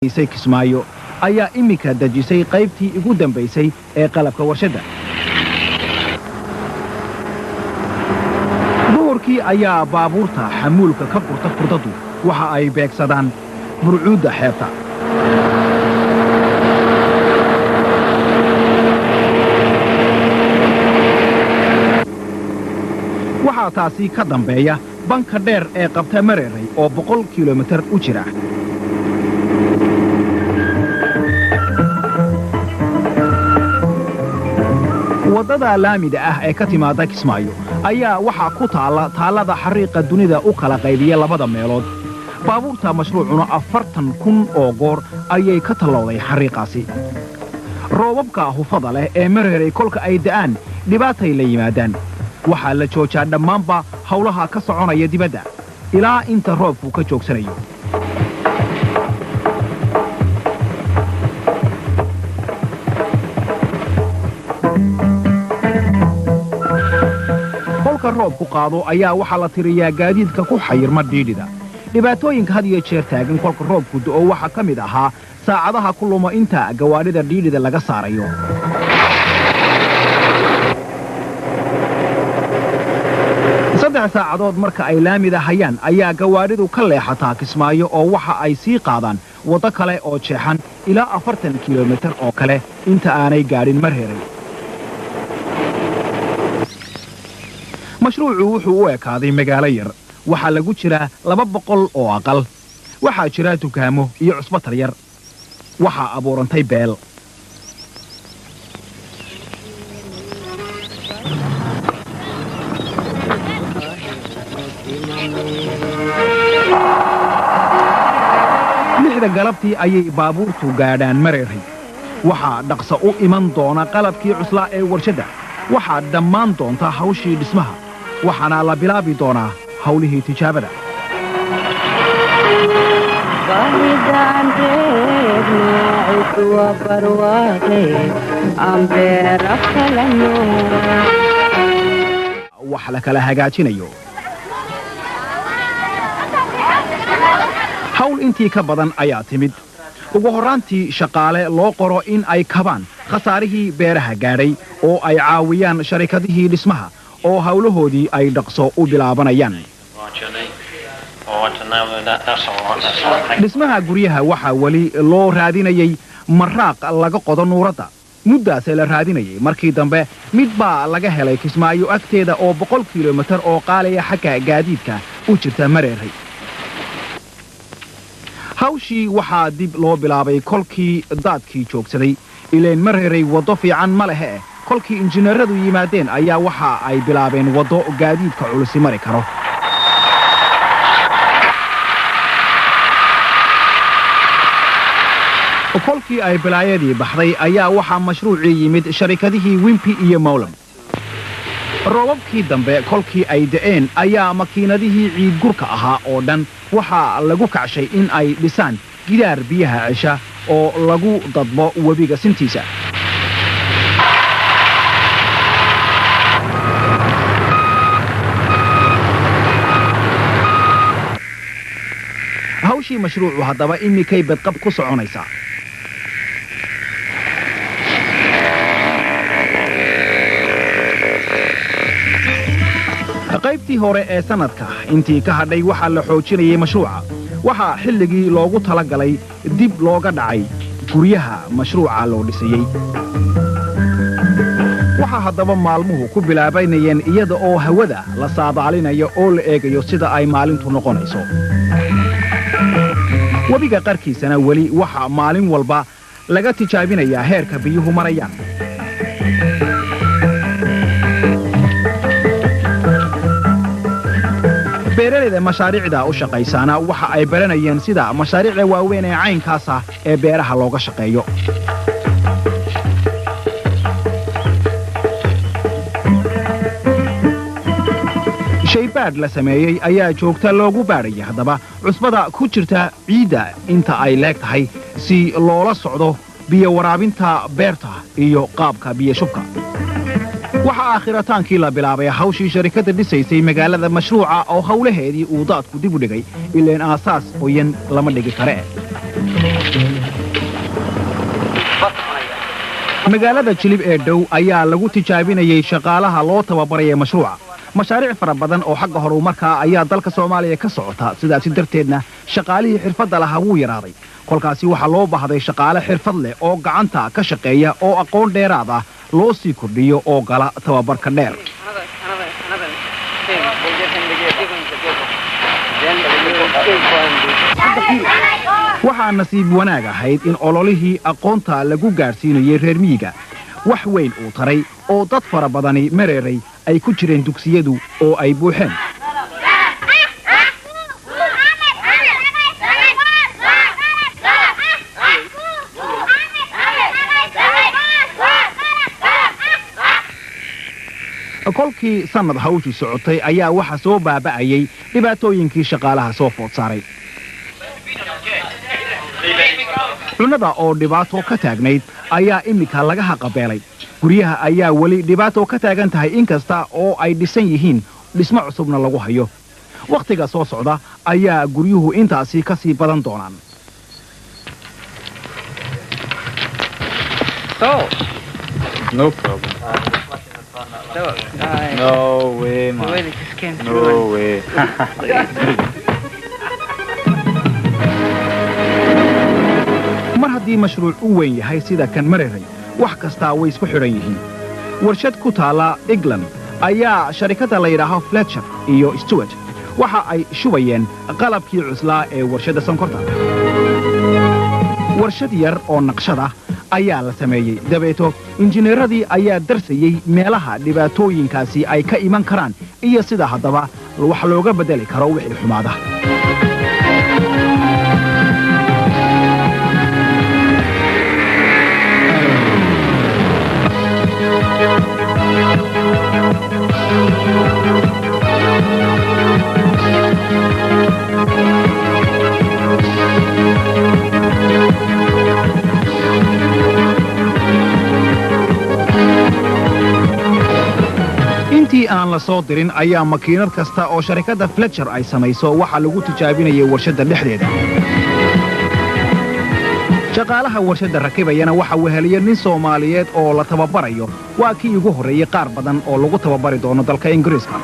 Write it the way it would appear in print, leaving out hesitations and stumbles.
isay Kismaayo ayaa imika dajisay qaybtii ugu dambaysay ee qalabka warshada. Duurkii ayaa baabuurta xamuulka ka furta furdadu waxa ay beegsadaan burcuuda xeebta. Waxaa taasi ka dambeeya banka dheer ee qabta Mareeray oo 100 kiiloomitir u jira. wadada laamida ah ee ka timaada Kismaayo ayaa waxa ku taalada xariiqa dunida u kala qaybiya labada meelood. Baabuurta mashruucuna 40,000 oo goor ayay ka talowday xariiqaasi. Roobabka hufada leh ee Mareeray kolka ay da'aan dhibaatay la yimaadaan. Waxa la joojaa dhammaanba hawlaha ka soconaya dibadda ilaa inta roobku ka joogsanayo. roobku qaado ayaa waxa la tiriyaa gaadiidka ku xayirma dhiidhida. Dhibaatooyinka had iyo jeer taagan kolka roobku da'o waxa ka mid ahaa saacadaha ku luma inta gawaadhida dhiidhida laga saarayo. Saddex saacadood marka ay laamida hayaan ayaa gawaadhidu ka leexataa Kismaayo oo waxa ay sii qaadaan waddo kale oo jeexan ilaa 40 kiiloomitir oo kale inta aanay gaadhin Mareeray. mashruucu wuxuu u ekaaday magaalo yar. Waxa lagu jira 200 oo aqal. Waxa jira dukaamo iyo cusbatar yar. Waxa abuurantay beel. lixda galabtii ayay baabuurtu gaadhaan Mareeray. Waxa dhaqso u iman doona qalabkii cuslaa ee warshada. Waxa dhammaan doonta hawshii dhismaha. waxaana la bilaabi doonaa hawlihii tijaabada. wax la kala hagaajinayo. hawl intii ka badan ayaa timid. ugu horraantii shaqaale loo qoro in ay kabaan khasaarihii beeraha gaadhay oo ay caawiyaan sharikadihii dhismaha oo hawlahoodii ay dhaqso u bilaabanayaan. dhismaha guryaha waxa wali loo raadinayay maraaq laga qodo nuuradda. muddaasee la raadinayay markii dambe mid baa laga helay Kismaayo agteeda oo 100 kiiloomitir oo qaaliya xagga gaadiidka u jirta Mareeray. hawshii waxaa dib loo bilaabay kolkii daadkii joogsaday. ileen Mareeray waddo fiican ma lehe kolkii injineeradu yimaadeen ayaa waxa ay bilaabeen waddo gaadiidka culus mari karo. kolkii ay bilaayadii baxday ayaa waxa mashruucii yimid sharikadihii Wimpy iyo Mowlam. roobabkii dambe kolkii ay da'een ayaa makiinadihii ciid gurka ahaa oo dhan waxa lagu kacshay in ay dhisaan gidaar biyaha cesha oo lagu dadbo webiga sintiisa. hawshii mashruucu haddaba imikay badqab ku soconaysaa. qaybtii hore ee sanadka intii ka hadhay waxaa la xoojinayay mashruuca. waxaa xilligii loogu talagalay dib looga dhacay guryaha mashruuca loo dhisayey. waxaa haddaba maalmuhu ku bilaabanayeen iyada oo hawada la saadaalinayo oo la eegayo sida ay maalintu noqonayso. webiga qarkiisana weli waxa maalin walba laga tijaabinayaa heerka biyuhu marayaan. beeralayda mashaariicda u shaqaysaana waxa ay baranayeen sida mashaariicda waaweyn ee caynkaas ah ee beeraha looga shaqeeyo. shaybaadh la sameeyey ayaa joogta loogu baadhaya haddaba cusbada ku jirta ciidda inta ay leeg tahay si loola socdo biyo waraabinta beerta iyo qaabka biyo shubka. waxa aakhirtaankii la bilaabay hawshii sharikadda dhisaysay magaalada mashruuca oo hawlaheedii uu daadku dib u dhigay ileen aasaas qoyan lama dhigi kare. magaalada jilib ee dhow ayaa lagu tijaabinayay shaqaalaha loo tababaraya mashruuca mashaariic fara badan oo xagga horumarka ayaa dalka Soomaaliya ka socota sidaas darteedna shaqaalihii xirfadda lahaa wuu yaraaday kolkaasi waxa loo baahday shaqaale xirfad leh oo gacanta ka shaqeeya oo aqoon dheeraad ah loo sii kordhiyo oo gala tababarka dheer waxaa nasiib wanaag ahayd in ololihii aqoonta lagu gaarsiinayay reer miyiga wax weyn uu taray oo dad fara badani mareeray ay ku jireen dugsiyadu oo ay buuxeen kolkii sanad hawshii socotay ayaa waxa soo baaba'ayay dhibaatooyinkii shaqaalaha soo food saaray cunada oo dhibaato ka taagnayd ayaa imika laga haqabeelay guryaha ayaa weli dhibaato ka taagan tahay inkasta oo ay dhisan yihiin dhismo cusubna lagu hayo wakhtiga soo socda ayaa guryuhu intaasi ka sii badan doonaan No problem. No way, man. The way they just came No through. way. mar haddii mashruuc u weyn yahay sida kan mareeray wax kastaa way isku xidhan yihiin warshad ku taala England ayaa sharikada la yidhaaho Fletcher iyo Stewart waxa ay shubayeen qalabkii cuslaa ee warshada sonkorta warshad yar oo naqshad ah ayaa la sameeyey dabeeto injineeradii ayaa darsayey meelaha dhibaatooyinkaasi ay ka iman karaan iyo sida haddaba wax looga bedeli karo wixii xumaada intii aan la soo dirin ayaa makiinad kasta oo sharikada Fletcher ay samayso waxa lagu tijaabinayay warshada dhexdeeda shaqaalaha warshada rakibayana waxa weheliyay nin Soomaaliyeed oo la tababarayo waa kii ugu horeeyay qaar badan oo lagu tababari doono dalka Ingiriiska